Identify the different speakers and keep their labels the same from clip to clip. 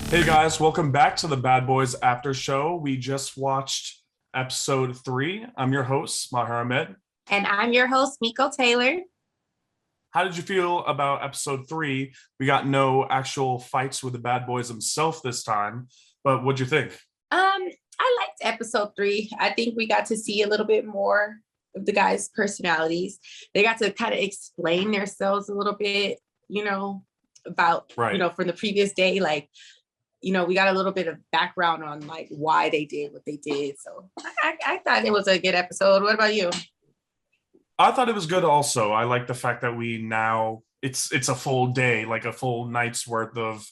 Speaker 1: Hey guys, welcome back to the Bad Boys After Show. We just watched episode 3. I'm your host, Maher Ahmed.
Speaker 2: And I'm your host, Meeko Taylor.
Speaker 1: How did you feel about episode 3? We got no actual fights with the bad boys themselves this time, but what'd you think?
Speaker 2: I liked episode 3. I think we got to see a little bit more of the guys' personalities. They got to kind of explain themselves a little bit, about,
Speaker 1: Right.
Speaker 2: from the previous day. Like, we got a little bit of background on like why they did what they did. So I thought it was a good episode. What about you?
Speaker 1: I thought it was good also. I like the fact that we now it's a full day, like a full night's worth of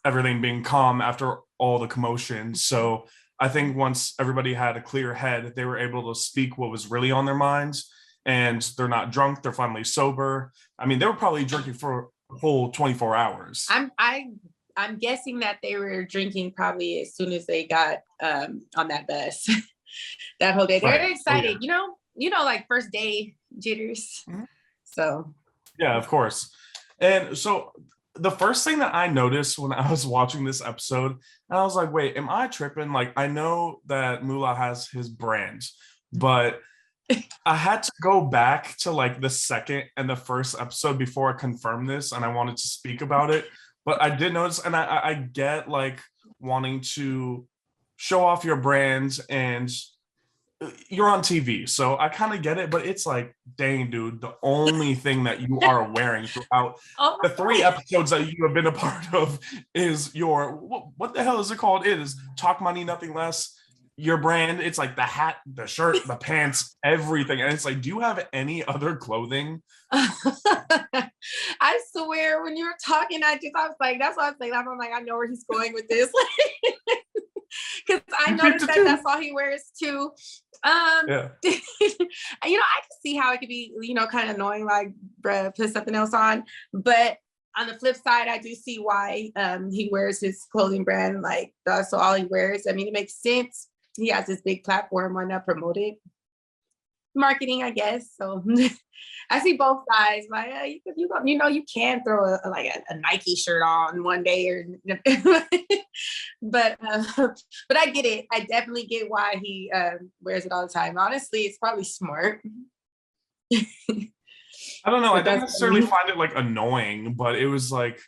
Speaker 1: everything being calm after all the commotion. So I think once everybody had a clear head, they were able to speak what was really on their minds. And they're not drunk, they're finally sober. I mean, they were probably drinking for a whole 24 hours.
Speaker 2: I'm guessing that they were drinking probably as soon as they got on that bus that whole day. They're
Speaker 1: Right.
Speaker 2: excited,
Speaker 1: Oh, yeah.
Speaker 2: like first day jitters.
Speaker 1: Mhm.
Speaker 2: So
Speaker 1: Yeah, of course. And so the first thing that I noticed when I was watching this episode, and I was like, wait, am I tripping? Like, I know that Moolah has his brand, but I had to go back to like the second and the first episode before I confirmed this, and I wanted to speak about it. But I did notice, and I get like wanting to show off your brands and you're on TV, so I kind of get it, but it's like, dang, dude, the only thing that you are wearing throughout
Speaker 2: oh
Speaker 1: the 3 episodes that you have been a part of is your what the hell is it called? It is Talk Money, Nothing Less. Your brand, it's like the hat, the shirt, the pants, everything. And it's like, do you have any other clothing?
Speaker 2: I swear when you were talking, I was like, that's what I was like. I'm like, I know where he's going with this. Because I
Speaker 1: You picked
Speaker 2: noticed
Speaker 1: it
Speaker 2: that
Speaker 1: too.
Speaker 2: that's all he wears too.
Speaker 1: Yeah.
Speaker 2: I can see how it could be, kind of annoying, like, bruh, put something else on. But on the flip side, I do see why he wears his clothing brand, like that's all he wears. I mean, it makes sense. He has this big platform, why not promote it? Marketing, I guess. So I see both sides. Like, you can throw a Nike shirt on one day, or but I get it. I definitely get why he wears it all the time. Honestly, it's probably smart.
Speaker 1: I don't know. I
Speaker 2: But
Speaker 1: don't
Speaker 2: that's
Speaker 1: necessarily find it like annoying, but it was like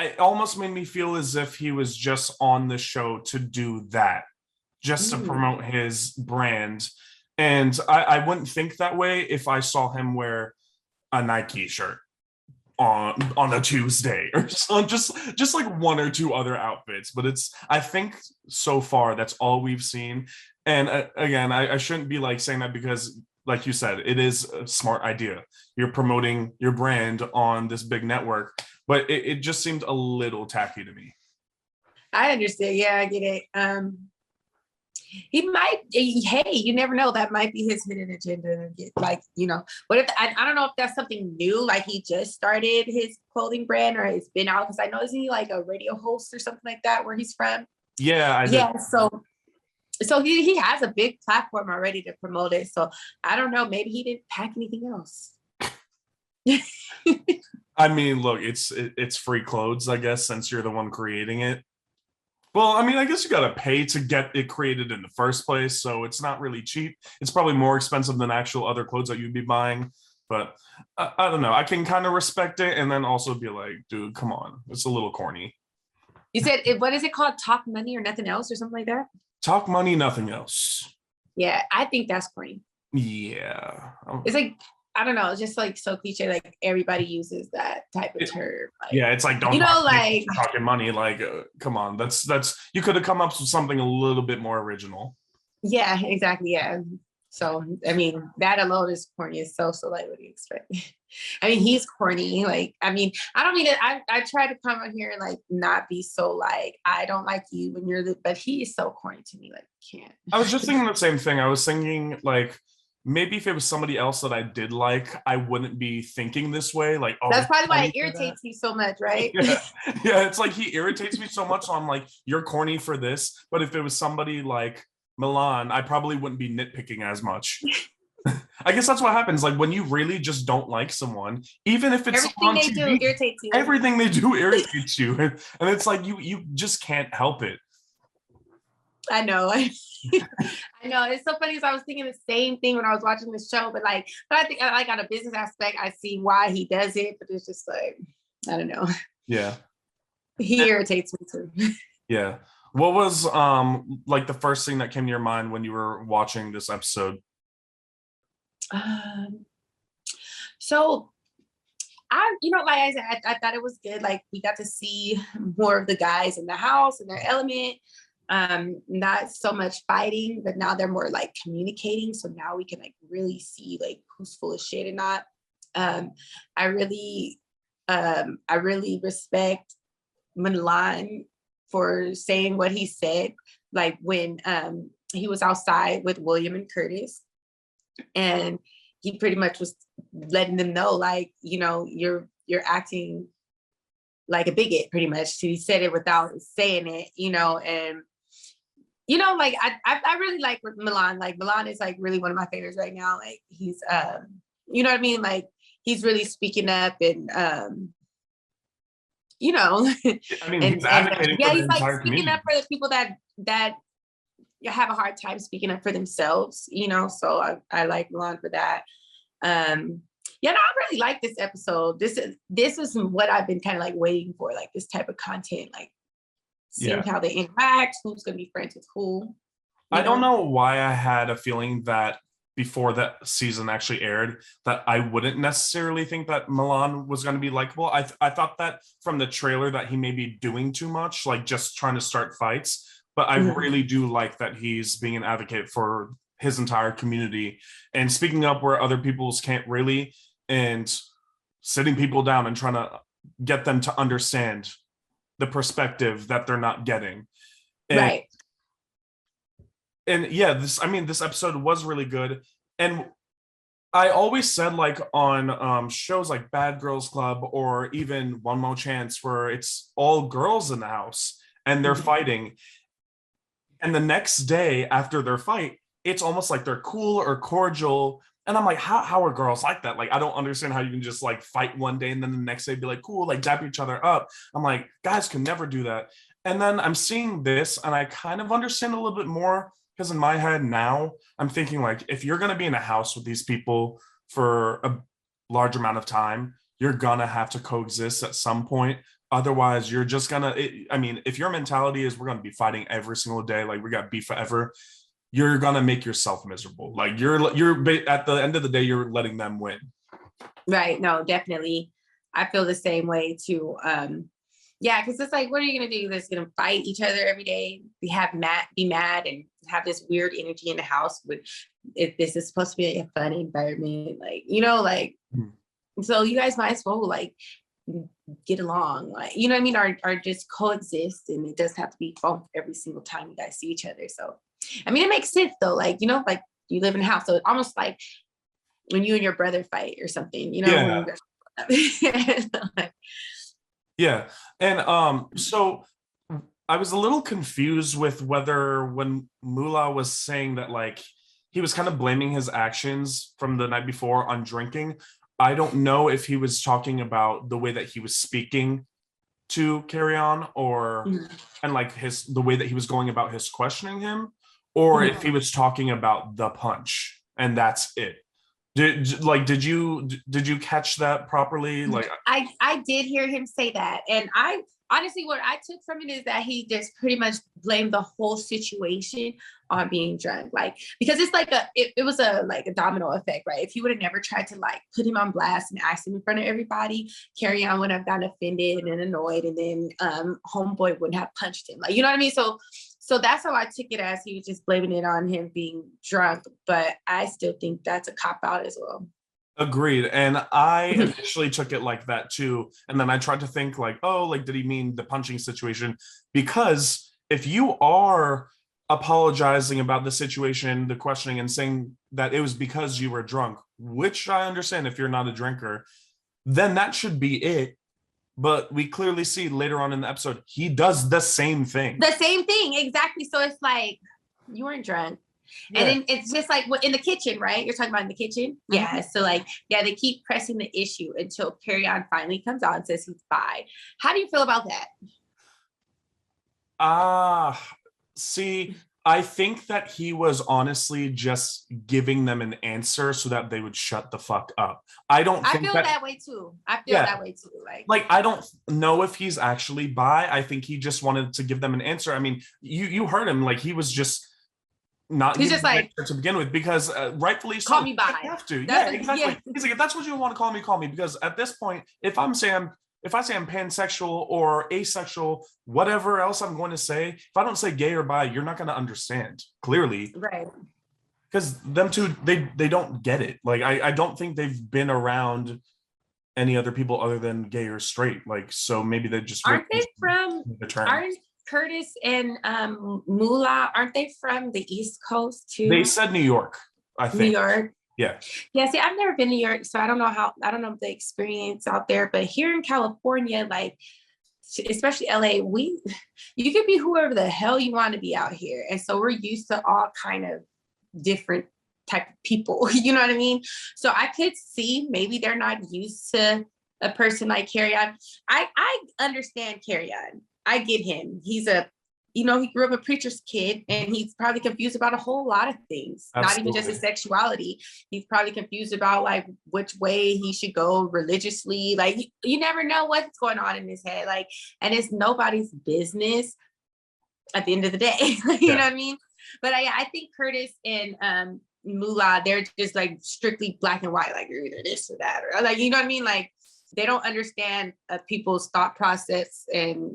Speaker 1: it almost made me feel as if he was just on the show to do that, just to
Speaker 2: mm,
Speaker 1: promote his brand. And I wouldn't think that way if I saw him wear a Nike shirt on a Tuesday or so, just like one or two other outfits. But it's I think so far that's all we've seen. And again, I shouldn't be like saying that because like you said, it is a smart idea. You're promoting your brand on this big network, but it just seemed a little tacky to me.
Speaker 2: I understand. Yeah, I get it. He might, hey, you never know, that might be his hidden agenda. Like, what if I don't know if that's something new, like he just started his clothing brand or it's been out, because I know, isn't he like a radio host or something like that where he's from?
Speaker 1: Yeah, I did.
Speaker 2: Yeah, so he has a big platform already to promote it. So I don't know, maybe he didn't pack anything else.
Speaker 1: I mean, look, it's free clothes, I guess, since you're the one creating it. Well, I mean, I guess you got to pay to get it created in the first place, so it's not really cheap. It's probably more expensive than actual other clothes that you'd be buying. But I don't know. I can kind of respect it, and then also be like, dude, come on, it's a little corny.
Speaker 2: You said, what is it called? Talk Money or Nothing Else or something like that?
Speaker 1: Talk money, nothing else.
Speaker 2: Yeah, I think that's corny.
Speaker 1: Yeah.
Speaker 2: It's like, I don't know, it's just like so cliche, like everybody uses that type of term. Like,
Speaker 1: Yeah, it's like don't talk to me
Speaker 2: like,
Speaker 1: for talking money. Like, come on, that's you could have come up with something a little bit more original.
Speaker 2: yeah, exactly. Yeah. So, I mean, that alone is corny as so like, what do you expect? I mean, he's corny. Like, I mean, I don't mean it. I try to come on here and like not be so like, I don't like you when you're but he is so corny to me. Like, can't.
Speaker 1: I was just thinking the same thing. I was thinking like maybe if it was somebody else that I did like, I wouldn't be thinking this way. Like, oh,
Speaker 2: That's probably why
Speaker 1: corny
Speaker 2: it
Speaker 1: for that.
Speaker 2: irritates me so much, right?
Speaker 1: Yeah, yeah. It's like he irritates me so much. So I'm like, you're corny for this. But if it was somebody like Milan, I probably wouldn't be nitpicking as much. I guess that's what happens. Like when you really just don't like someone, even if it's
Speaker 2: Everything
Speaker 1: on
Speaker 2: they
Speaker 1: TV,
Speaker 2: do irritates you.
Speaker 1: everything they do irritates you, and it's like you just can't help it.
Speaker 2: I know. I know. It's so funny because I was thinking the same thing when I was watching the show, but I think like on a business aspect, I see why he does it, but it's just like, I don't know.
Speaker 1: Yeah.
Speaker 2: He irritates me too.
Speaker 1: Yeah. What was like the first thing that came to your mind when you were watching this episode?
Speaker 2: So like I said, I thought it was good. Like we got to see more of the guys in the house in their element. Not so much fighting, but now they're more like communicating. So now we can like really see like who's full of shit and not. I really respect Milan for saying what he said, like when he was outside with William and Curtis, and he pretty much was letting them know, like, you're acting like a bigot, pretty much. He said it without saying it, and like I really like Milan. Like Milan is like really one of my favorites right now. Like he's you know what I mean? Like he's really speaking up and
Speaker 1: I mean, he's advocating for the
Speaker 2: he's like
Speaker 1: entire
Speaker 2: speaking
Speaker 1: community.
Speaker 2: up for the people that have a hard time speaking up for themselves, so I like Milan for that. No, I really like this episode. This is what I've been kind of like waiting for, like this type of content, like seeing how they interact, who's going to be friends with who.
Speaker 1: I don't know why I had a feeling that before that season actually aired that I wouldn't necessarily think that Milan was going to be likable. I thought that from the trailer that he may be doing too much, like just trying to start fights. But I really do like that he's being an advocate for his entire community and speaking up where other people's can't really, and sitting people down and trying to get them to understand the perspective that they're not getting. And,
Speaker 2: right.
Speaker 1: And yeah, this episode was really good. And I always said, like on shows like Bad Girls Club or even One More Chance, where it's all girls in the house and they're fighting. And the next day after their fight, it's almost like they're cool or cordial. And I'm like, how are girls like that? Like, I don't understand how you can just like fight one day and then the next day be like, cool, like dap each other up. I'm like, guys can never do that. And then I'm seeing this and I kind of understand a little bit more, because in my head now, I'm thinking like, if you're going to be in a house with these people for a large amount of time, you're going to have to coexist at some point. Otherwise, you're just going to, if your mentality is we're going to be fighting every single day, like we got beef forever, you're going to make yourself miserable. Like you're at the end of the day, you're letting them win.
Speaker 2: Right. No, definitely. I feel the same way too. Because it's like, what are you going to do? They're going to fight each other every day, be mad and have this weird energy in the house. If this is supposed to be a fun environment, so you guys might as well like get along, like, you know what I mean? Or just coexist, and it doesn't have to be fun every single time you guys see each other. So, it makes sense though. Like, like you live in a house, so it's almost like when you and your brother fight or something,
Speaker 1: Yeah. Yeah. And so I was a little confused with whether when Moolah was saying that like he was kind of blaming his actions from the night before on drinking. I don't know if he was talking about the way that he was speaking to Kerrion and like the way that he was going about his questioning him, or if he was talking about the punch and that's it. Did you catch that properly? Like
Speaker 2: I did hear him say that, and I honestly, what I took from it is that he just pretty much blamed the whole situation on being drunk, like, because it's like it was a domino effect, right? If he would have never tried to like put him on blast and ask him in front of everybody, Kerrion would have gotten offended and annoyed, and then homeboy wouldn't have punched him, like, you know what I mean? So that's how I took it, as he was just blaming it on him being drunk. But I still think that's a cop out as well.
Speaker 1: Agreed. And I initially took it like that too. And then I tried to think like, oh, like, did he mean the punching situation? Because if you are apologizing about the situation, the questioning, and saying that it was because you were drunk, which I understand if you're not a drinker, then that should be it. But we clearly see later on in the episode, he does the same thing.
Speaker 2: The same thing, exactly. So it's like, you weren't drunk. And then it's just like in the kitchen, right? You're talking about in the kitchen. Yeah. So like, yeah, they keep pressing the issue until Kerrion finally comes out and says he's bi. How do you feel about that?
Speaker 1: See, I think that he was honestly just giving them an answer so that they would shut the fuck up. I feel
Speaker 2: that way too. I feel that way too.
Speaker 1: Like I don't know if he's actually bi. I think he just wanted to give them an answer. I mean, you heard him, like he was just not
Speaker 2: he's just like
Speaker 1: to begin with, because rightfully so,
Speaker 2: call me bi.
Speaker 1: You have to. Yeah, exactly. He's like, if that's what you want to call me, because at this point, if I say I'm pansexual or asexual, whatever else I'm going to say, if I don't say gay or bi, you're not going to understand clearly.
Speaker 2: Right.
Speaker 1: Because them two, they don't get it. Like, I don't think they've been around any other people other than gay or straight. Like, so maybe they just
Speaker 2: aren't Curtis and Moolah, aren't they from the East Coast too?
Speaker 1: They said New York, I think.
Speaker 2: New York.
Speaker 1: Yeah.
Speaker 2: Yeah. See, I've never been to New York, so I don't know the experience out there. But here in California, like especially LA, you could be whoever the hell you want to be out here. And so we're used to all kind of different type of people, you know what I mean? So I could see maybe they're not used to a person like Kerrion. I understand Kerrion. I get him. He's he grew up a preacher's kid, and he's probably confused about a whole lot of things. Absolutely. Not even just his sexuality. He's probably confused about like which way he should go religiously. Like you never know what's going on in his head. Like, and it's nobody's business at the end of the day. You know what I mean? But I think Curtis and Moolah, they're just like strictly black and white. Like you're either this or that, or like, you know what I mean? Like they don't understand people's thought process and,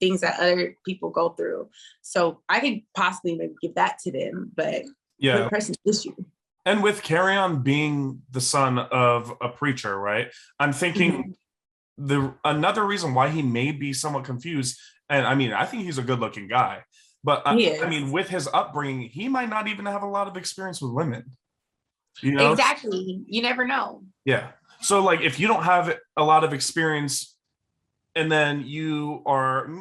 Speaker 2: things that other people go through. So I could possibly maybe give that to them, but
Speaker 1: yeah,
Speaker 2: person's issue.
Speaker 1: And with Kerrion being the son of a preacher, right? I'm thinking another reason why he may be somewhat confused, and I mean, I think he's a good looking guy, but I mean, with his upbringing, he might not even have a lot of experience with women.
Speaker 2: Exactly. You never know.
Speaker 1: Yeah. So like if you don't have a lot of experience and then you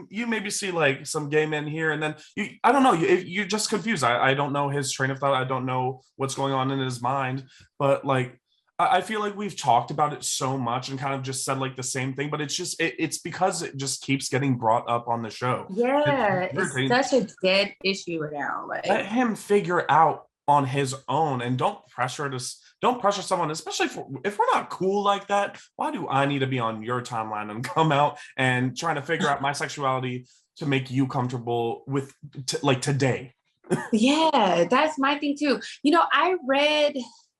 Speaker 1: maybe see like some gay men here and then I don't know, you're just confused. I don't know his train of thought. I don't know what's going on in his mind, but like, I feel like we've talked about it so much and kind of just said like the same thing, but it's just, it's because it just keeps getting brought up on the show.
Speaker 2: Yeah. It's such a dead issue now. Like,
Speaker 1: let him figure out on his own and don't pressure someone, especially if we're not cool like that. Why do I need to be on your timeline and come out and trying to figure out my sexuality to make you comfortable with like today?
Speaker 2: Yeah, that's my thing too. I read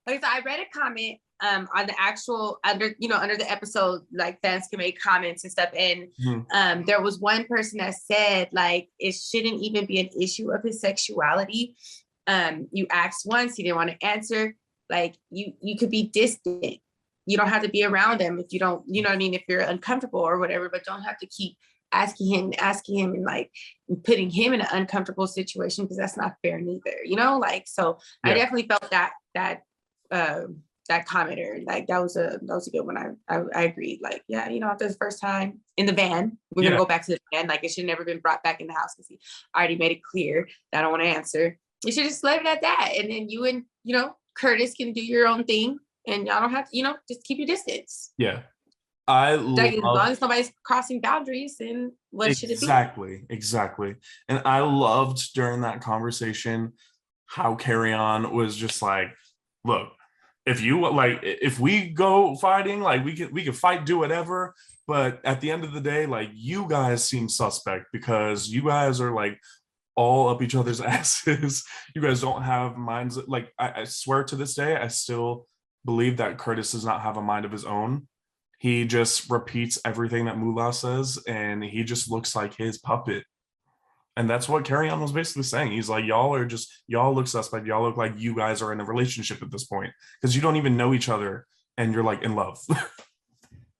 Speaker 2: a comment on the actual under the episode, like fans can make comments and stuff, and there was one person that said like it shouldn't even be an issue of his sexuality. You asked once, he didn't want to answer. Like you could be distant. You don't have to be around him if you don't, you know what I mean, if you're uncomfortable or whatever, but don't have to keep asking him and like putting him in an uncomfortable situation, because that's not fair neither, like, so yeah. I definitely felt that commenter, like that was a good one. I agreed, like, yeah, after the first time in the van, we're gonna go back to the van, like it should never been brought back in the house because he already made it clear that I don't want to answer. You should just leave it at that, and then you and Curtis can do your own thing, and y'all don't have to, just keep your distance.
Speaker 1: Yeah.
Speaker 2: As long as nobody's crossing boundaries, then what should it be?
Speaker 1: Exactly. And I loved during that conversation how Kerrion was just like, look, if we go fighting, like we can fight, do whatever. But at the end of the day, like you guys seem suspect because you guys are like all up each other's asses. You guys don't have minds. Like I swear to this day, I still believe that Curtis does not have a mind of his own. He just repeats everything that Moolah says, and he just looks like his puppet. And that's what Kerrion was basically saying. He's like, y'all look suspect. Y'all look like you guys are in a relationship at this point because you don't even know each other and you're like in love.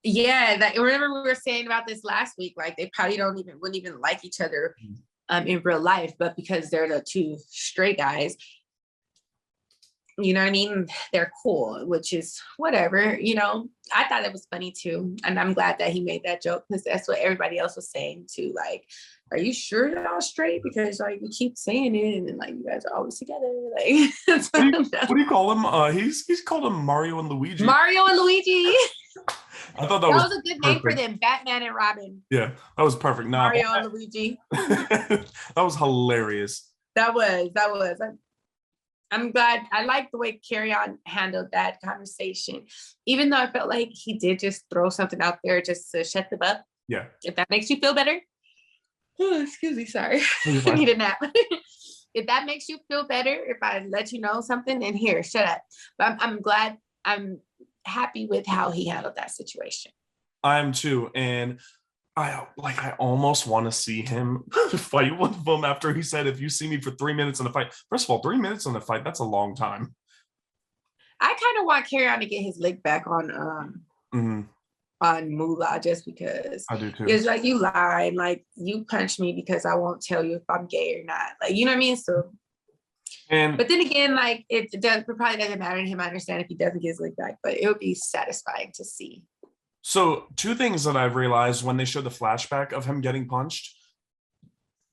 Speaker 2: Yeah, remember we were saying about this last week, like they probably wouldn't even like each other in real life, but because they're the two straight guys, you know what I mean? They're cool, which is whatever, you know. I thought it was funny too. And I'm glad that he made that joke because that's what everybody else was saying too. Like, are you sure y'all straight? Because like you keep saying it and then like you guys are always together. Like
Speaker 1: what do you call him? He's called him Mario and Luigi.
Speaker 2: Mario and Luigi.
Speaker 1: I thought that
Speaker 2: was
Speaker 1: was
Speaker 2: a good
Speaker 1: perfect.
Speaker 2: name for them, Batman and Robin.
Speaker 1: Yeah, that was perfect. Nah,
Speaker 2: Mario and Luigi.
Speaker 1: that was hilarious.
Speaker 2: That was. I'm glad. I like the way Kerrion handled that conversation, even though I felt like he did just throw something out there just to shut them up.
Speaker 1: Yeah.
Speaker 2: If that makes you feel better. Oh, excuse me. Sorry. I need a nap. If that makes you feel better, if I let you know something, then here, shut up. But I'm glad. I'm happy with how he handled that situation.
Speaker 1: I am too. And I almost want to see him fight one of them after he said, if you see me for 3 minutes in a fight. First of all, 3 minutes in a fight, that's a long time.
Speaker 2: I kind of want Kerrion to get his lick back on Moolah just because.
Speaker 1: I do too.
Speaker 2: It's like you lied, like you punched me because I won't tell you if I'm gay or not. Like, you know what I mean? So but then again, like it probably doesn't matter to him. I understand if he doesn't get his lick back, but it would be satisfying to see.
Speaker 1: So 2 things that I've realized when they showed the flashback of him getting punched.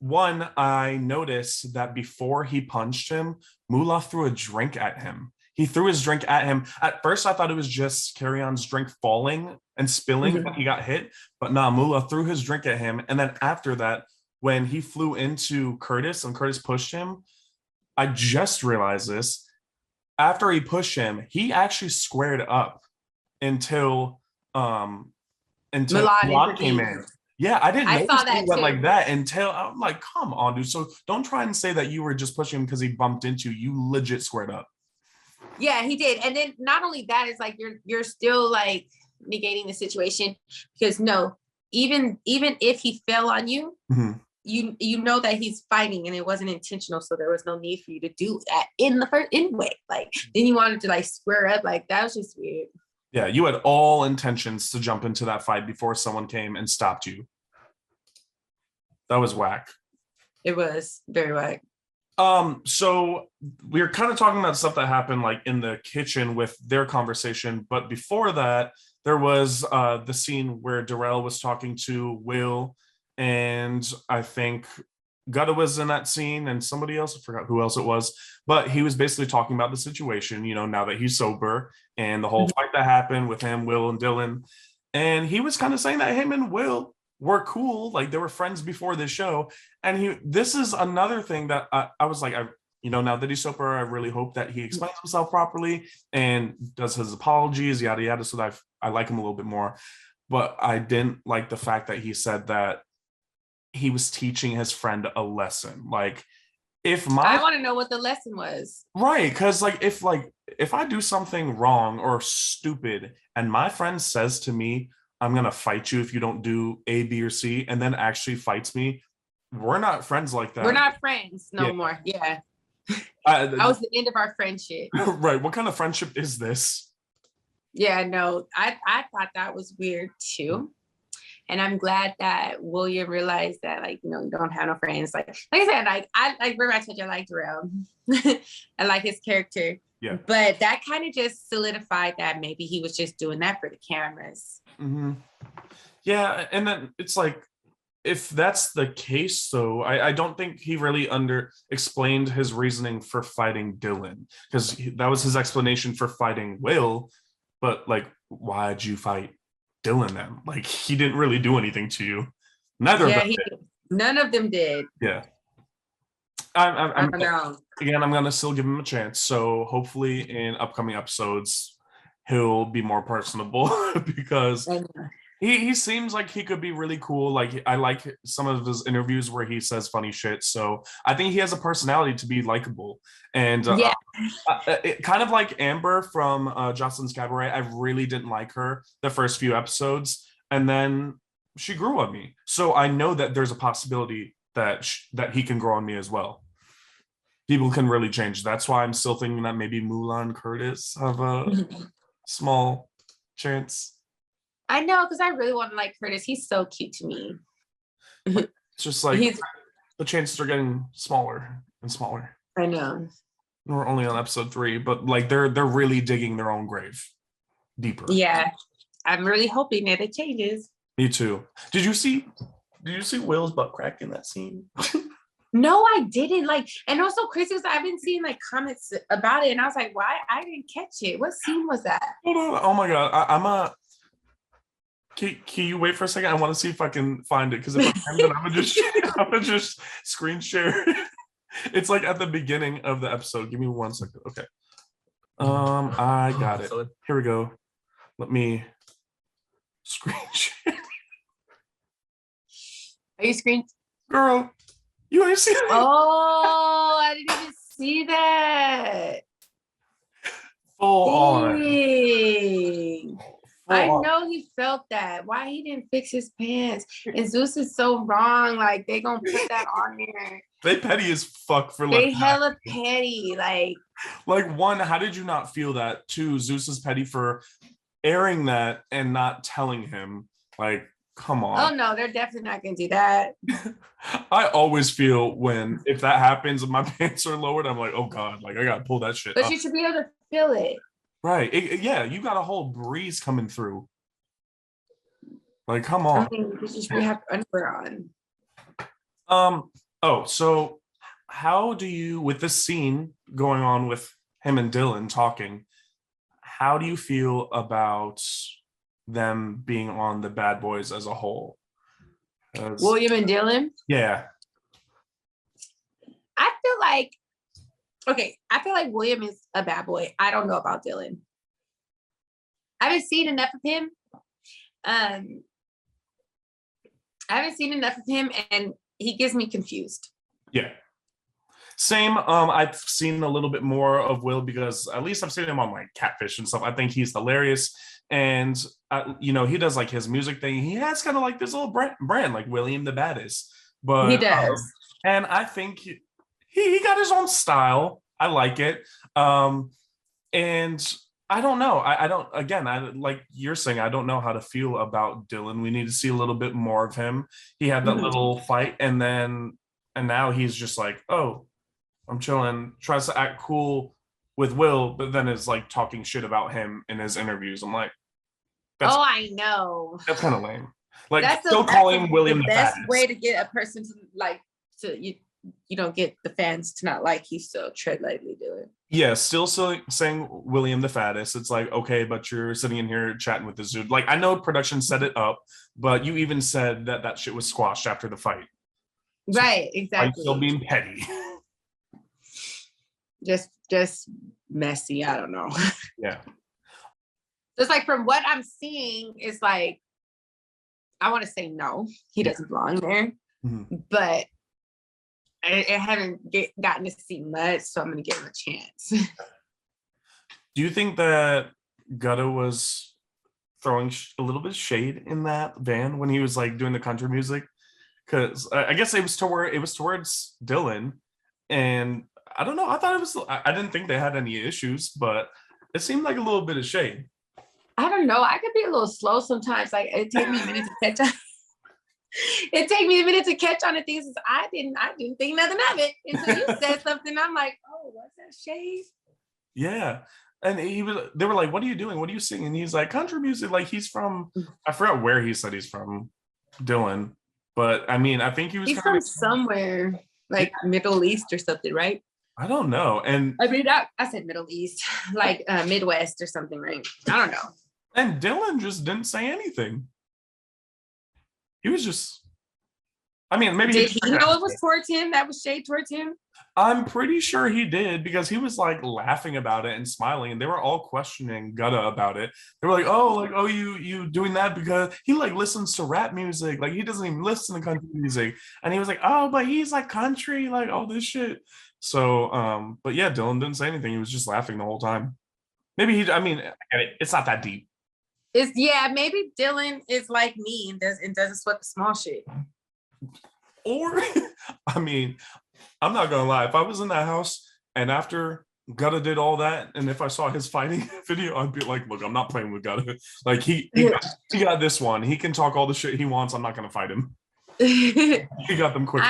Speaker 1: One, I noticed that before he punched him, Moolah threw a drink at him. He threw his drink at him. At first, I thought it was just Kerrion's drink falling and spilling when he got hit. But nah, Moolah threw his drink at him. And then after that, when he flew into Curtis and Curtis pushed him, I just realized this. After he pushed him, he actually squared up until Milan came in. Yeah, I didn't know he went like that until I'm like, come on, dude. So don't try and say that you were just pushing him because he bumped into you. You legit squared up.
Speaker 2: Yeah, he did. And then not only that, it's like you're still like negating the situation because no, even if he fell on you, you know that he's fighting and it wasn't intentional, so there was no need for you to do that anyway. Like then you wanted to like square up, like that was just weird.
Speaker 1: Yeah, you had all intentions to jump into that fight before someone came and stopped you. That was whack.
Speaker 2: It was very whack.
Speaker 1: So we were kind of talking about stuff that happened like in the kitchen with their conversation, but before that, there was the scene where Darrell was talking to Will, and I think Gutta was in that scene and somebody else, I forgot who else it was, but he was basically talking about the situation, you know, now that he's sober and the whole fight that happened with him, Will and Dylan. And he was kind of saying that him and Will were cool, like they were friends before this show. And this is another thing that I was like, now that he's sober, I really hope that he explains himself properly and does his apologies, yada, yada, so that I like him a little bit more. But I didn't like the fact that he said that he was teaching his friend a lesson. Like, I
Speaker 2: want to know what the lesson was.
Speaker 1: Right, because if I do something wrong or stupid and my friend says to me, I'm gonna fight you if you don't do A, B, or C, and then actually fights me, we're not friends like that.
Speaker 2: We're not friends no more. Yeah. That was the end of our friendship.
Speaker 1: Right. What kind of friendship is this?
Speaker 2: Yeah, no, I thought that was weird too. And I'm glad that William realized that, like, you don't have no friends. Like I said, I remember I told you I like Darrell. I like his character.
Speaker 1: Yeah.
Speaker 2: But that kind of just solidified that maybe he was just doing that for the cameras.
Speaker 1: Mm-hmm. Yeah, and then it's like, if that's the case, though, I don't think he really explained his reasoning for fighting Dylan, because that was his explanation for fighting Will. But like, why'd you fight Dylan then? Like, he didn't really do anything to you. Neither of them did.
Speaker 2: None of them did.
Speaker 1: Yeah. I'm gonna still give him a chance. So hopefully in upcoming episodes he'll be more personable because he seems like he could be really cool. Like, I like some of his interviews where he says funny shit. So I think he has a personality to be likable. And kind of like Amber from Jocelyn's Cabaret, I really didn't like her the first few episodes, and then she grew on me. So I know that there's a possibility that he can grow on me as well. People can really change. That's why I'm still thinking that maybe Mulan and Curtis have a small chance.
Speaker 2: I know, because I really want to like Curtis. He's so cute to me.
Speaker 1: It's just like the chances are getting smaller and smaller.
Speaker 2: I know.
Speaker 1: We're only on episode 3, but like they're really digging their own grave deeper.
Speaker 2: Yeah, I'm really hoping that it changes.
Speaker 1: Me too. Did you see Will's butt crack in that scene?
Speaker 2: No, I didn't. Like, and also crazy was I've been seeing like comments about it, and I was like, why? I didn't catch it. What scene was that?
Speaker 1: Hold on. Oh my god. Can you wait for a second? I want to see if I can find it, because if I can, then I'm gonna just screen share. It's like at the beginning of the episode. Give me 1 second. Okay. I got it. Here we go. Let me screen share.
Speaker 2: Are you screen?
Speaker 1: Girl, you ain't seen it.
Speaker 2: Oh, I didn't even see that.
Speaker 1: Full on.
Speaker 2: I know he felt that. Why he didn't fix his pants? And Zeus is so wrong. Like, they gonna put that on there.
Speaker 1: They petty as fuck for like.
Speaker 2: They hella petty. Like
Speaker 1: one, how did you not feel that? 2, Zeus is petty for airing that and not telling him. Like, come on.
Speaker 2: Oh no, they're definitely not gonna do that.
Speaker 1: I always feel if that happens and my pants are lowered, I'm like, oh god, like I gotta pull that shit
Speaker 2: but
Speaker 1: up.
Speaker 2: You should be able to feel it.
Speaker 1: Right. Yeah, you got a whole breeze coming through. Like, come on.
Speaker 2: I mean, you should have underwear on.
Speaker 1: Oh, so how do you, with this scene going on with him and Dylan talking, how do you feel about them being on the Bad Boys as a whole?
Speaker 2: William and Dylan?
Speaker 1: Yeah.
Speaker 2: I feel like William is a bad boy. I don't know about Dylan. I haven't seen enough of him. And he gets me confused.
Speaker 1: Yeah. Same. I've seen a little bit more of Will, because at least I've seen him on like Catfish and stuff. I think he's hilarious. And, he does like his music thing. He has kind of like this little brand like William the Baddest. But
Speaker 2: he does.
Speaker 1: And I think he got his own style. I like it. And I don't know. I don't, again, I like you're saying, I don't know how to feel about Dylan. We need to see a little bit more of him. He had that little fight, and now he's just like, oh, I'm chilling, tries to act cool with Will, but then is like talking shit about him in his interviews. I'm like,
Speaker 2: I know.
Speaker 1: That's kind of lame. Like, still calling William the best
Speaker 2: way to get a person to get the fans to not like, he's still tread lightly doing.
Speaker 1: Yeah, still saying William the fattest. It's like, okay, but you're sitting in here chatting with this dude. Like, I know production set it up, but you even said that shit was squashed after the fight.
Speaker 2: Right, exactly.
Speaker 1: Still being petty.
Speaker 2: Just messy. I don't know.
Speaker 1: Yeah.
Speaker 2: It's like, from what I'm seeing, it's like, I want to say no, he doesn't belong there, but I haven't gotten to see much, so I'm going to give him a chance.
Speaker 1: Do you think that Gutta was throwing a little bit of shade in that van when he was like doing the country music? Because I guess it was towards Dylan, and I don't know. I thought I didn't think they had any issues, but it seemed like a little bit of shade.
Speaker 2: I don't know. I could be a little slow sometimes. Like, it takes me a minute to catch on. It takes me a minute to catch on the things. I didn't think nothing of it until you said something. I'm like, oh, what's that shade?
Speaker 1: Yeah. And they were like, what are you doing? What are you singing? And he's like, country music. Like, he's from, I forgot where he said he's from, Dylan. But I mean, I think he's
Speaker 2: from somewhere like Middle East or something, right?
Speaker 1: I don't know. And
Speaker 2: I mean, I said Middle East, like Midwest or something, right? I don't know.
Speaker 1: And Dylan just didn't say anything. He was just, I mean, maybe
Speaker 2: did he know it was towards him? That was shade towards him?
Speaker 1: I'm pretty sure he did, because he was like laughing about it and smiling, and they were all questioning Gutta about it. They were like, oh, you doing that because he like listens to rap music, like he doesn't even listen to country music. And he was like, oh, but he's like country, like all this shit. So but yeah, Dylan didn't say anything. He was just laughing the whole time. Maybe it's not that deep.
Speaker 2: Maybe Dylan is like me and doesn't sweat the small shit.
Speaker 1: Or I mean, I'm not gonna lie, if I was in that house and after Gutta did all that, and if I saw his fighting video, I'd be like, look, I'm not playing with Gutta. Like, he got this one. He can talk all the shit he wants. I'm not gonna fight him. He got them quick.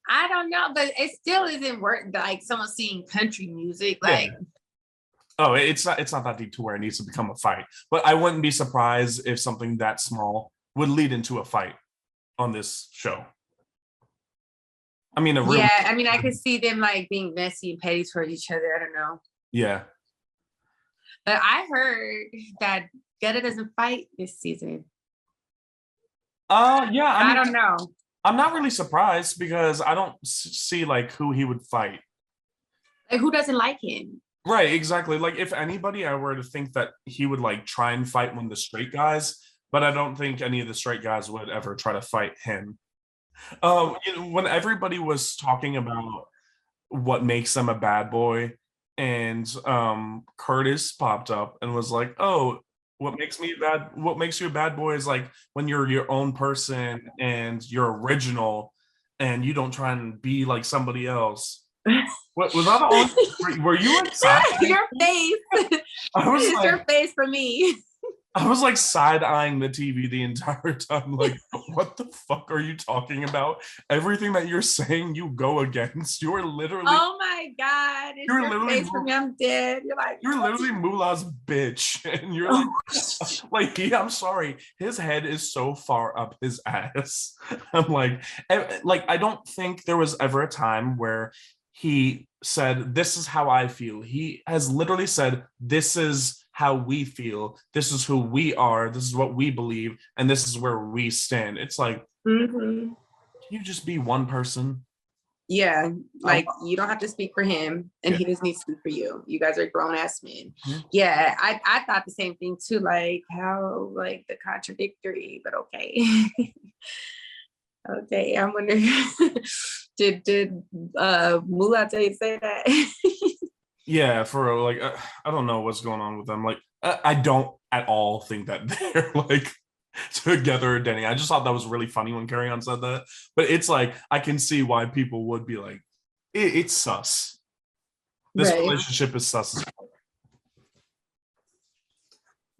Speaker 2: I don't know, but it still isn't work like someone singing country music. Like,
Speaker 1: oh, it's not that deep to where it needs to become a fight. But I wouldn't be surprised if something that small would lead into a fight on this show. I mean,
Speaker 2: I mean, I could see them like being messy and petty towards each other. I don't know.
Speaker 1: Yeah.
Speaker 2: But I heard that Gutta doesn't fight this season.
Speaker 1: Yeah. I mean,
Speaker 2: don't know.
Speaker 1: I'm not really surprised because I don't see like who he would fight.
Speaker 2: Like, who doesn't like him?
Speaker 1: Right, exactly. Like if anybody, I were to think that he would like try and fight one of the straight guys, but I don't think any of the straight guys would ever try to fight him. When everybody was talking about what makes them a bad boy, and Curtis popped up and was like, "Oh, what makes you a bad boy is like when you're your own person and you're original and you don't try and be like somebody else." What was that on? Were you excited?
Speaker 2: Your face.
Speaker 1: I was like,
Speaker 2: your face for me.
Speaker 1: I was like side-eyeing the TV the entire time, like, what the fuck are you talking about? Everything that you're saying, you go against. You're literally.
Speaker 2: Oh my God! It's
Speaker 1: you're
Speaker 2: your
Speaker 1: literally
Speaker 2: face for me. I'm dead.
Speaker 1: You're literally Mullah's bitch, and you're like, I'm sorry, his head is so far up his ass. I'm like, I don't think there was ever a time where he said, "This is how I feel." He has literally said, "This is how we feel. This is who we are. This is what we believe, and this is where we stand." It's like, can you just be one person?
Speaker 2: Yeah, like you don't have to speak for him, and he doesn't need to speak for you. You guys are grown ass men. Yeah, I thought the same thing too. Like how like the contradictory, but okay. Okay, I'm wondering, did Mullah tell you to say that?
Speaker 1: Yeah, for like, I don't know what's going on with them. Like, I don't at all think that they're like together, Denny. I just thought that was really funny when Kerrion said that. But it's like, I can see why people would be like, it's sus. This relationship is sus.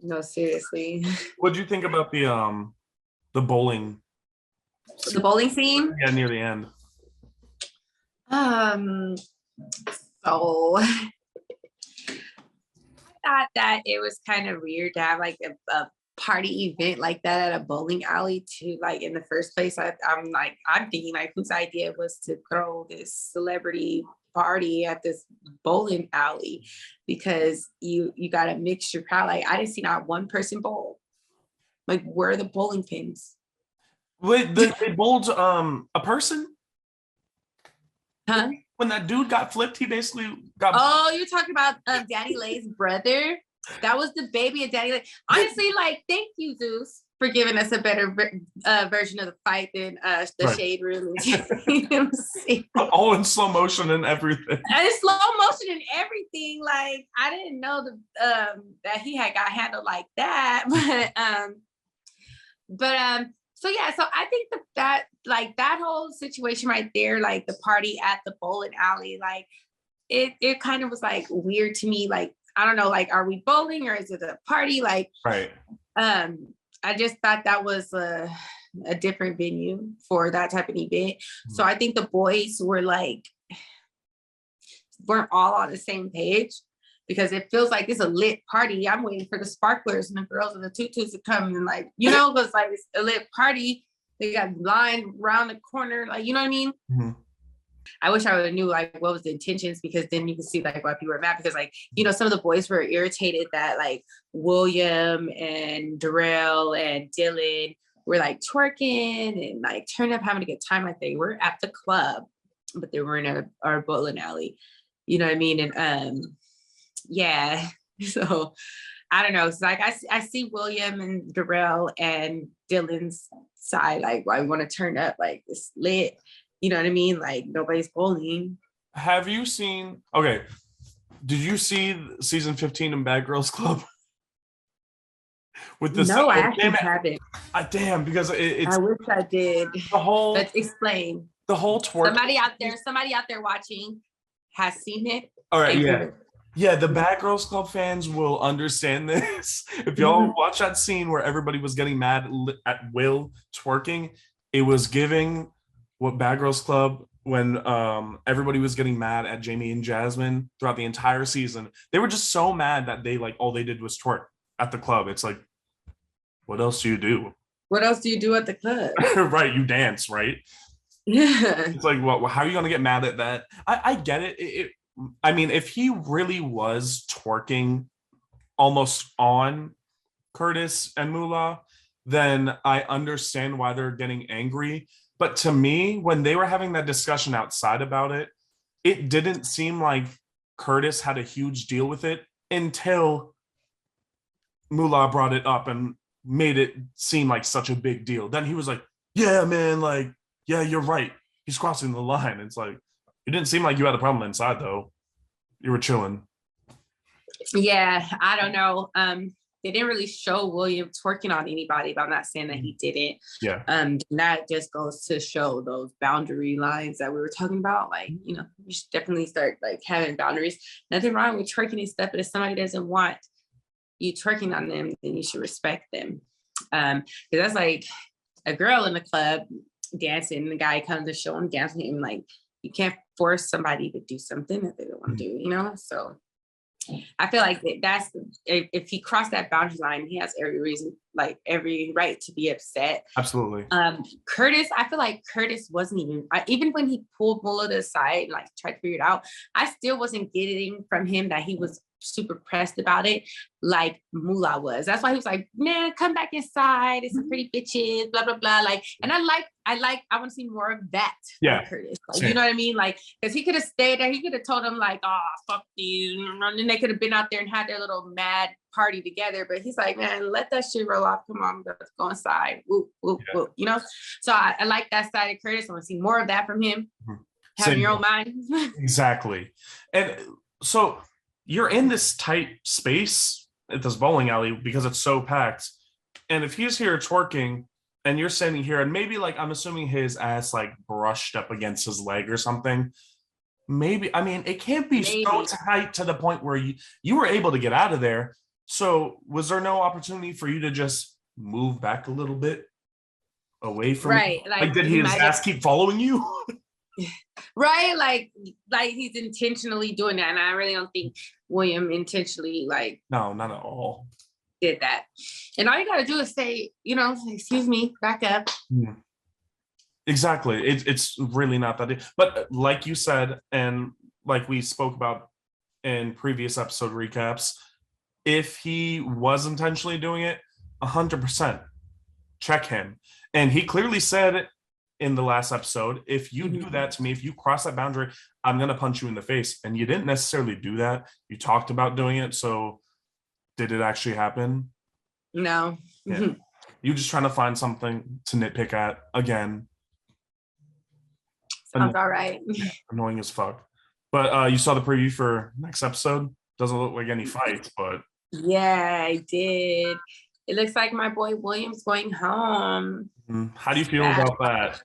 Speaker 2: No, seriously.
Speaker 1: What do you think about the bowling?
Speaker 2: The bowling scene?
Speaker 1: Yeah, near the end.
Speaker 2: So I thought that it was kind of weird to have like a party event like that at a bowling alley too. Like in the first place, I'm thinking like whose idea was to throw this celebrity party at this bowling alley, because you got a mixture crowd. Like I didn't see not one person bowl. Like where are the bowling pins?
Speaker 1: Wait, they bowled a person?
Speaker 2: Huh?
Speaker 1: When that dude got flipped, he basically got.
Speaker 2: Oh, you're talking about Danny Lay's brother? That was DaBaby and Danny Lay. Honestly, like, thank you, Zeus, for giving us a better version of the fight than the Shade Room.
Speaker 1: All in slow motion and everything.
Speaker 2: And slow motion and everything. Like, I didn't know that he had got handled like that. So yeah, so I think that whole situation right there, like the party at the bowling alley, like it kind of was like weird to me. Like, I don't know, like, are we bowling or is it a party? Like,
Speaker 1: right.
Speaker 2: I just thought that was a different venue for that type of event. So I think the boys weren't all on the same page, because it feels like it's a lit party. I'm waiting for the sparklers and the girls in the tutus to come and like, because like it's a lit party. They got line around the corner, like, you know what I mean? Mm-hmm. I wish I would have knew like what was the intentions, because then you can see like why people are mad, because like, some of the boys were irritated that like William and Darrell and Dylan were like twerking and like turning up, having a good time. Like they were at the club, but they were in our bowling alley. You know what I mean? And yeah, so I don't know. It's like I see William and Darrell and Dylan's side, like why we want to turn up, like it's lit. You know what I mean? Like nobody's bowling.
Speaker 1: Have you seen? Okay, did you see season 15 of Bad Girls Club? With this?
Speaker 2: No, I actually haven't.
Speaker 1: Damn, because it's.
Speaker 2: I wish I did.
Speaker 1: The whole.
Speaker 2: Let's explain.
Speaker 1: The whole twerk.
Speaker 2: Somebody out there watching has seen it.
Speaker 1: All right, yeah. Yeah, the Bad Girls Club fans will understand this. If y'all watch that scene where everybody was getting mad at Will twerking, it was giving what Bad Girls Club when everybody was getting mad at Jamie and Jasmine throughout the entire season. They were just so mad that they like all they did was twerk at the club. It's like, what else do you do?
Speaker 2: What else do you do at the club?
Speaker 1: Right, you dance, right?
Speaker 2: Yeah.
Speaker 1: It's like, well, how are you gonna get mad at that? I get it. I mean, if he really was twerking almost on Curtis and Moolah, then I understand why they're getting angry. But to me, when they were having that discussion outside about it, it didn't seem like Curtis had a huge deal with it until Moolah brought it up and made it seem like such a big deal. Then he was like, yeah, man, like, yeah, you're right. He's crossing the line. It's like, it didn't seem like you had a problem inside, though. You were chilling.
Speaker 2: Yeah, I don't know. They didn't really show William twerking on anybody, but I'm not saying that he didn't.
Speaker 1: Yeah.
Speaker 2: That just goes to show those boundary lines that we were talking about. Like, you know, you should definitely start like having boundaries. Nothing wrong with twerking and stuff, but if somebody doesn't want you twerking on them, then you should respect them. Because that's like a girl in the club dancing, and the guy comes to show him dancing, like you can't force somebody to do something that they don't want to do, you know? So I feel like that's if he crossed that boundary line, he has every reason, like every right to be upset.
Speaker 1: Absolutely.
Speaker 2: Curtis, I feel like Curtis wasn't even when he pulled Moolah to the side and like tried to figure it out, I still wasn't getting from him that he was super pressed about it like Moolah was. That's why he was like, man, come back inside. It's some pretty bitches, blah, blah, blah. Like, and I want to see more of that from Curtis. Like, you know what I mean? Like, because he could have stayed there. He could have told him like, oh, fuck you. And they could have been out there and had their little mad party together. But he's like, man, let that shit roll off. Come on, let's go inside. Whoop, whoop, whoop. You know? So I like that side of Curtis. I want to see more of that from him. Having your own mind.
Speaker 1: Exactly. And so you're in this tight space at this bowling alley because it's so packed. And if he's here twerking and you're standing here and maybe like, I'm assuming his ass like brushed up against his leg or something. Maybe, I mean, it can't be so tight to the point where you were able to get out of there. So was there no opportunity for you to just move back a little bit away from
Speaker 2: right?
Speaker 1: Like did his ass keep following you?
Speaker 2: Right, like he's intentionally doing that, and I really don't think William intentionally
Speaker 1: no, not at all
Speaker 2: did that. And all you gotta do is say, you know, excuse me, back up.
Speaker 1: Yeah. Exactly. It's really not that deep. But like you said, and like we spoke about in previous episode recaps, if he was intentionally doing it, 100% check him. And he clearly said in the last episode, if you do that to me, if you cross that boundary, I'm going to punch you in the face. And you didn't necessarily do that. You talked about doing it. So did it actually happen?
Speaker 2: No.
Speaker 1: Yeah. You're just trying to find something to nitpick at again.
Speaker 2: Sounds all right.
Speaker 1: Annoying as fuck. But you saw the preview for next episode. Doesn't look like any fights, but
Speaker 2: yeah, I did. It looks like my boy William's going home.
Speaker 1: How do you feel about that?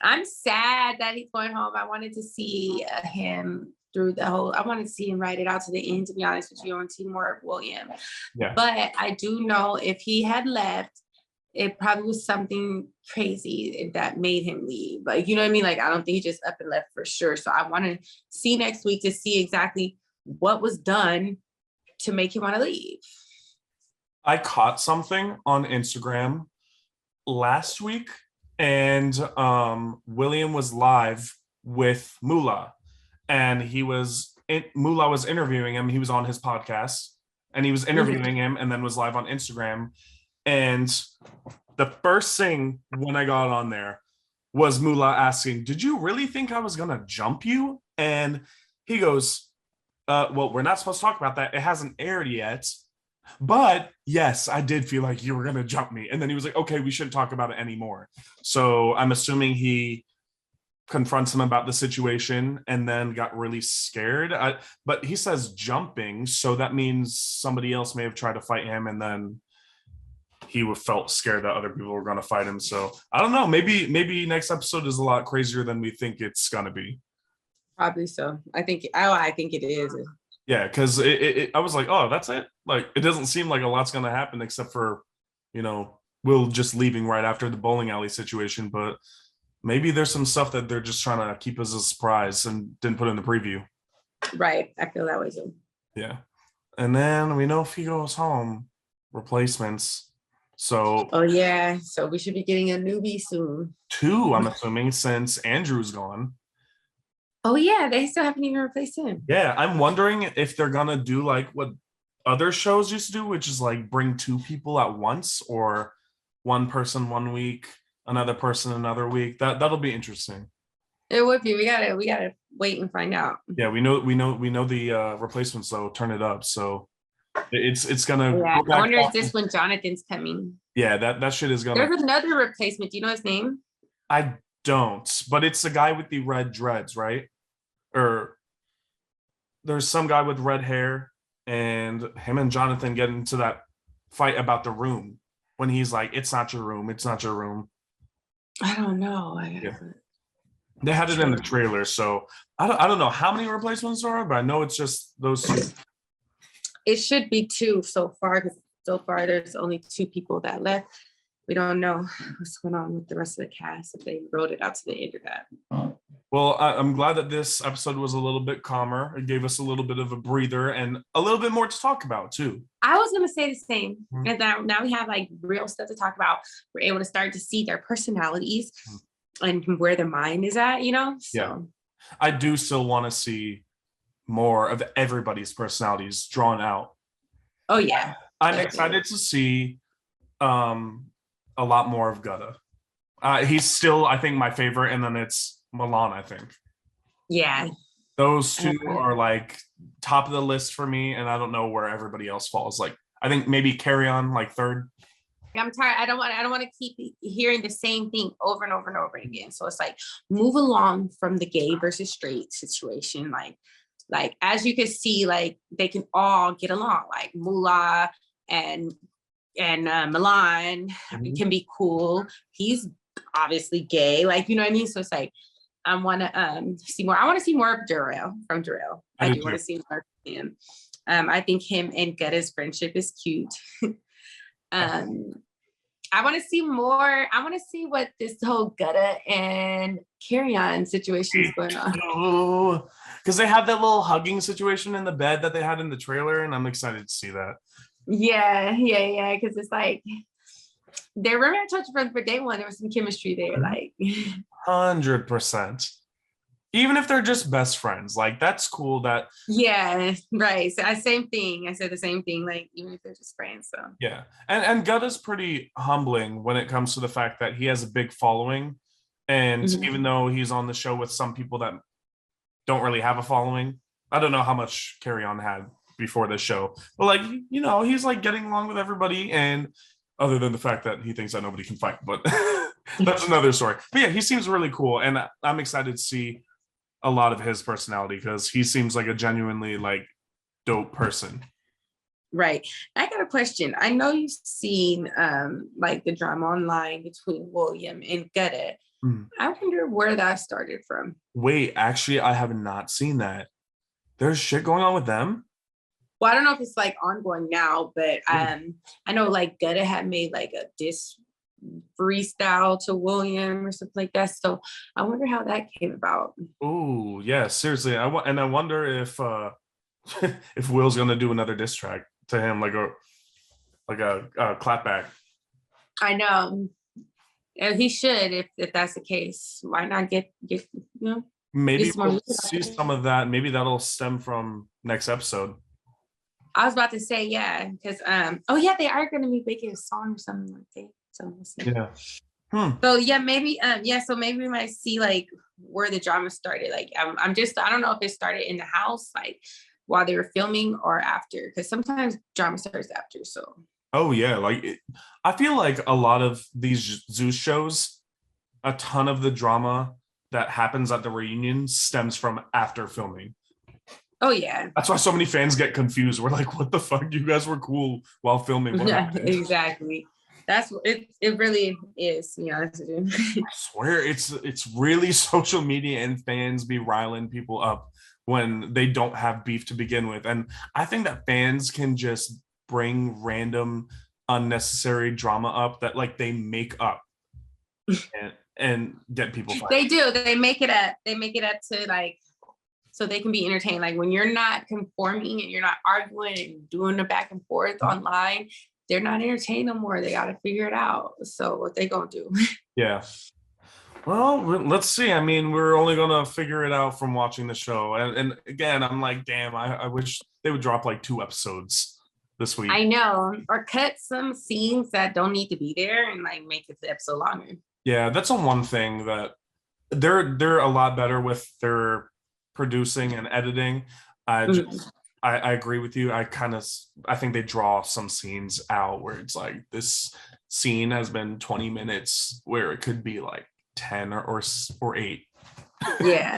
Speaker 2: I'm sad that he's going home. I wanted to see him through the whole, I wanted to see him ride it out to the end, to be honest with you. I want to see more of William.
Speaker 1: Yeah.
Speaker 2: But I do know if he had left, it probably was something crazy that made him leave. Like, you know what I mean? Like, I don't think he just up and left for sure. So I want to see next week to see exactly what was done to make him want to leave.
Speaker 1: I caught something on Instagram last week, and William was live with Moolah, and Moolah was interviewing him. He was on his podcast, and he was interviewing him, and then was live on Instagram. And the first thing when I got on there was Moolah asking, "Did you really think I was gonna jump you?" And he goes, "Well, we're not supposed to talk about that. It hasn't aired yet. But yes, I did feel like you were going to jump me." And then he was like, "Okay, we shouldn't talk about it anymore." So I'm assuming he confronts him about the situation and then got really scared. But he says jumping. So that means somebody else may have tried to fight him, and then he felt scared that other people were going to fight him. So I don't know. Maybe next episode is a lot crazier than we think it's going to be.
Speaker 2: Probably so. I think it is.
Speaker 1: Yeah, because I was like, oh, that's it? Like, it doesn't seem like a lot's going to happen except for, Will just leaving right after the bowling alley situation. But Maybe there's some stuff that they're just trying to keep as a surprise and didn't put in the preview.
Speaker 2: Right. I feel that way too.
Speaker 1: Yeah. And then we know if he goes home, replacements. So
Speaker 2: oh yeah. So we should be getting a newbie soon.
Speaker 1: 2, I'm assuming, since Andrew's gone.
Speaker 2: Oh yeah, they still haven't even replaced him.
Speaker 1: Yeah, I'm wondering if they're gonna do like what other shows used to do, which is like bring 2 people at once, or one person one week, another person another week. That'll be interesting.
Speaker 2: It would be. We gotta wait and find out.
Speaker 1: Yeah, we know the replacements though. Turn it up, so it's gonna.
Speaker 2: Yeah, I wonder if this when Jonathan's coming.
Speaker 1: Yeah, that shit is gonna.
Speaker 2: There's another replacement. Do you know his name?
Speaker 1: I don't, but it's the guy with the red dreads, right? Or there's some guy with red hair, and him and Jonathan get into that fight about the room when he's like, "It's not your room. It's not your room."
Speaker 2: I don't know.
Speaker 1: Yeah. They had it in the trailer, so I don't know how many replacements there are, but I know it's just those 2.
Speaker 2: It should be 2 so far, because so far there's only 2 people that left. We don't know what's going on with the rest of the cast if they wrote it out to the internet.
Speaker 1: Well, I'm glad that this episode was a little bit calmer. It gave us a little bit of a breather and a little bit more to talk about too.
Speaker 2: I was going to say the same.
Speaker 1: Mm-hmm.
Speaker 2: And now we have like real stuff to talk about. We're able to start to see their personalities and where their mind is at, So.
Speaker 1: Yeah. I do still want to see more of everybody's personalities drawn out.
Speaker 2: Oh yeah.
Speaker 1: I'm excited to see a lot more of Gutta. He's still, I think, my favorite, and then it's Milan, I think.
Speaker 2: Yeah.
Speaker 1: Those 2 are like top of the list for me, and I don't know where everybody else falls. Like, I think maybe Kerrion, like 3rd.
Speaker 2: I'm tired. I don't want to keep hearing the same thing over and over and over again. So it's like move along from the gay versus straight situation. Like as you can see, like they can all get along. Like Mullah and Milan can be cool. He's obviously gay. Like, you know what I mean? So it's like I want to see more. I want to see more of Darrell. I do want to see more of him. I think him and Gutta's friendship is cute. I want to see more. I want to see what this whole Gutta and Kerrion situation is going on.
Speaker 1: Oh, because they have that little hugging situation in the bed that they had in the trailer, and I'm excited to see that.
Speaker 2: Yeah. Because it's like they remember I told you for day 1, there was some chemistry there. Like
Speaker 1: 100%. Even if they're just best friends, like that's cool. That
Speaker 2: right. So same thing. I said the same thing. Like even if they're just friends. So
Speaker 1: yeah, and Gutta's pretty humbling when it comes to the fact that he has a big following, and even though he's on the show with some people that don't really have a following, I don't know how much Kerrion had before this show, but like he's like getting along with everybody, and other than the fact that he thinks that nobody can fight, but that's another story. But yeah, he seems really cool, and I'm excited to see a lot of his personality because he seems like a genuinely like dope person.
Speaker 2: Right. I got a question. I know you've seen like the drama online between William and Gutta. I wonder where that started from.
Speaker 1: Wait, actually, I have not seen that. There's shit going on with them?
Speaker 2: Well, I don't know if it's like ongoing now, but I know like Gutta had made like a diss freestyle to William or something like that. So I wonder how that came about.
Speaker 1: Oh yeah, seriously. I wonder if if Will's gonna do another diss track to him, like a clapback.
Speaker 2: I know. And he should, if that's the case. Why not get
Speaker 1: maybe we'll see some of that. Maybe that'll stem from next episode.
Speaker 2: I was about to say, yeah, because they are gonna be making a song or something like that. So we'll see.
Speaker 1: Yeah.
Speaker 2: So yeah, maybe so maybe we might see like where the drama started. Like I don't know if it started in the house, like while they were filming or after, because sometimes drama starts after. So
Speaker 1: oh yeah, like I feel like a lot of these Zeus shows, a ton of the drama that happens at the reunion stems from after filming.
Speaker 2: Oh yeah,
Speaker 1: that's why so many fans get confused. We're like, what the fuck? You guys were cool while filming.
Speaker 2: Yeah, exactly. That's what it really is, to be honest with you.
Speaker 1: I swear it's really social media and fans be riling people up when they don't have beef to begin with. And I think that fans can just bring random unnecessary drama up that like they make up. and get people fighting.
Speaker 2: They do. They make it up to like, so they can be entertained. Like when you're not conforming and you're not arguing and doing the back and forth online, they're not entertained no more. They got to figure it out. So what they gonna do?
Speaker 1: Yeah. Well, let's see. I mean, we're only gonna figure it out from watching the show. And again, I'm like, damn, I wish they would drop like 2 episodes this week.
Speaker 2: I know, or cut some scenes that don't need to be there and like make it the episode longer.
Speaker 1: Yeah, that's the one thing that they're a lot better with their producing and editing. I agree with you. I think they draw some scenes out where it's like this scene has been 20 minutes where it could be like 10 or 8.
Speaker 2: Yeah,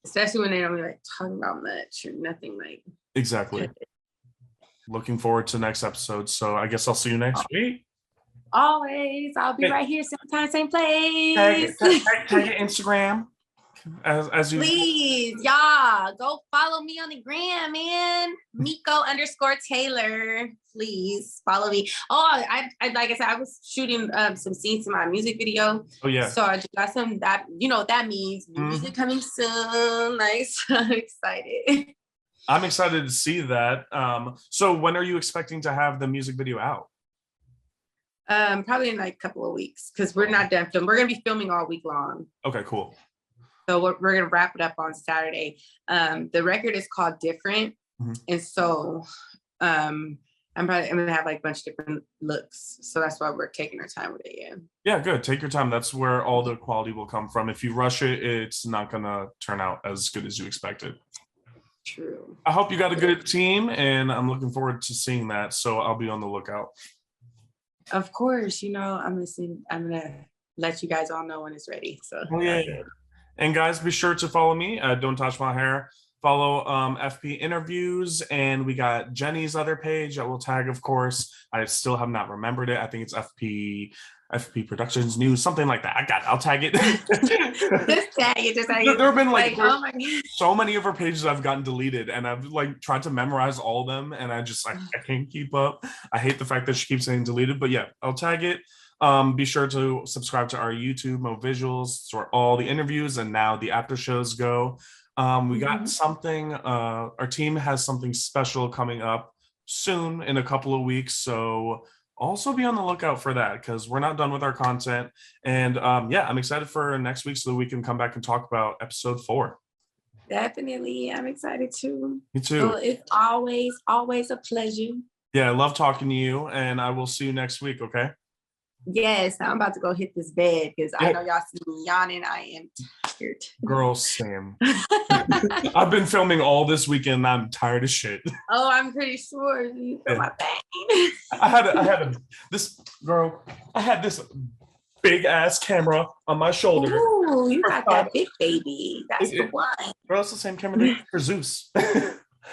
Speaker 2: especially when they don't like talking about much or nothing like.
Speaker 1: Exactly. Looking forward to next episode. So I guess I'll see you next week.
Speaker 2: Always. I'll be right here, same time, same place.
Speaker 1: Tag your Instagram. As you
Speaker 2: please, y'all go follow me on the gram, man. Meeko_Taylor. Please follow me. Oh, I like I said, I was shooting some scenes in my music video.
Speaker 1: Oh yeah.
Speaker 2: So I just got some that what that means. Music coming soon. Like, so I'm excited.
Speaker 1: I'm excited to see that. So when are you expecting to have the music video out?
Speaker 2: Probably in like a couple of weeks because we're not done filming. We're gonna be filming all week long.
Speaker 1: Okay, cool.
Speaker 2: So we're gonna wrap it up on Saturday. The record is called Different, and so I'm gonna have like a bunch of different looks. So that's why we're taking our time with it. Yeah. Yeah,
Speaker 1: good. Take your time. That's where all the quality will come from. If you rush it, it's not gonna turn out as good as you expected.
Speaker 2: True.
Speaker 1: I hope you got a good team, and I'm looking forward to seeing that. So I'll be on the lookout.
Speaker 2: Of course, I'm gonna let you guys all know when it's ready. So
Speaker 1: yeah. And guys, be sure to follow me. Don't touch my hair. Follow FP Interviews, and we got Jenny's other page that we'll tag, of course. I still have not remembered it. I think it's FP Productions News, something like that. I got it. I'll tag it.
Speaker 2: Just tag it.
Speaker 1: There have been like oh my God. So many of her pages I've gotten deleted, and I've like tried to memorize all of them, and I can't keep up. I hate the fact that she keeps saying deleted, but yeah, I'll tag it. Be sure to subscribe to our YouTube, Mo Visuals, where all the interviews and now the after shows go. We got something, our team has something special coming up soon in a couple of weeks. So also be on the lookout for that because we're not done with our content. And I'm excited for next week so that we can come back and talk about episode 4.
Speaker 2: Definitely. I'm excited too.
Speaker 1: Me too.
Speaker 2: So it's always a pleasure.
Speaker 1: Yeah, I love talking to you, and I will see you next week, okay?
Speaker 2: Yes, I'm about to go hit this bed because I know y'all see me yawning. I am tired.
Speaker 1: Girl, Sam. I've been filming all this weekend and I'm tired of shit.
Speaker 2: Oh, I'm pretty sure you feel my pain.
Speaker 1: I had this big ass camera on my shoulder.
Speaker 2: Ooh, you got that big baby. That's the one.
Speaker 1: Bro, it's the same camera for Zeus.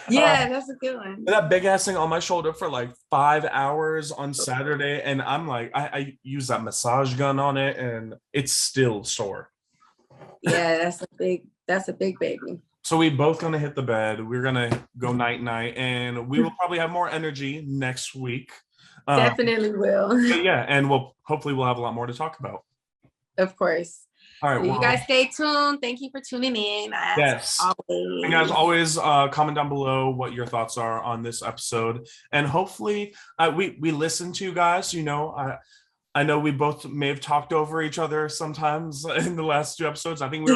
Speaker 2: Yeah, that's a good one.
Speaker 1: That big ass thing on my shoulder for like 5 hours on Saturday, and I'm like, I use that massage gun on it, and it's still sore.
Speaker 2: Yeah, that's a big baby.
Speaker 1: So we both gonna hit the bed. We're gonna go night, and we will probably have more energy next week.
Speaker 2: Definitely will.
Speaker 1: Yeah, and hopefully we'll have a lot more to talk about.
Speaker 2: Of course.
Speaker 1: All right.
Speaker 2: You guys stay tuned. Thank you for tuning in.
Speaker 1: Yes. And guys, always comment down below what your thoughts are on this episode. And hopefully we listen to you guys. I know we both may have talked over each other sometimes in the last 2 episodes. I think we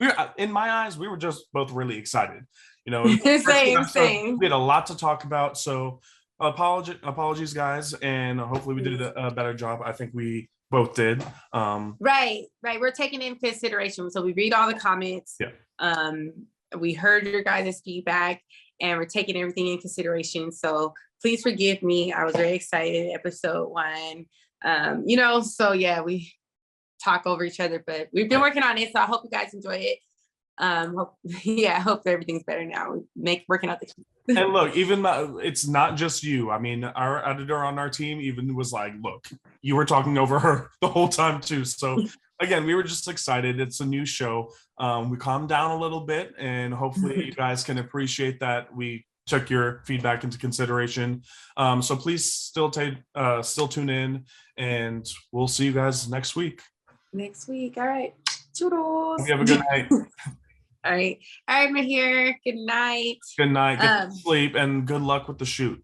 Speaker 1: were in my eyes, we were just both really excited.
Speaker 2: Same.
Speaker 1: We had a lot to talk about. So apologies, guys. And hopefully we did a better job. I think we both did.
Speaker 2: Right. We're taking in consideration. So we read all the comments.
Speaker 1: Yeah.
Speaker 2: We heard your guys' feedback and we're taking everything in consideration. So please forgive me. I was very excited. Episode 1. So yeah, we talk over each other, but we've been working on it. So I hope you guys enjoy it. I hope everything's better now. Working out the
Speaker 1: and look, even it's not just you. I mean, our editor on our team even was like, look, you were talking over her the whole time too. So again, we were just excited. It's a new show. We calmed down a little bit, and hopefully you guys can appreciate that we took your feedback into consideration. So please still tune in, and we'll see you guys next week.
Speaker 2: next week. All right. Toodles.
Speaker 1: Hope you have a good night.
Speaker 2: All right. All right, Maher. Good night.
Speaker 1: Good night. Get some sleep and good luck with the shoot.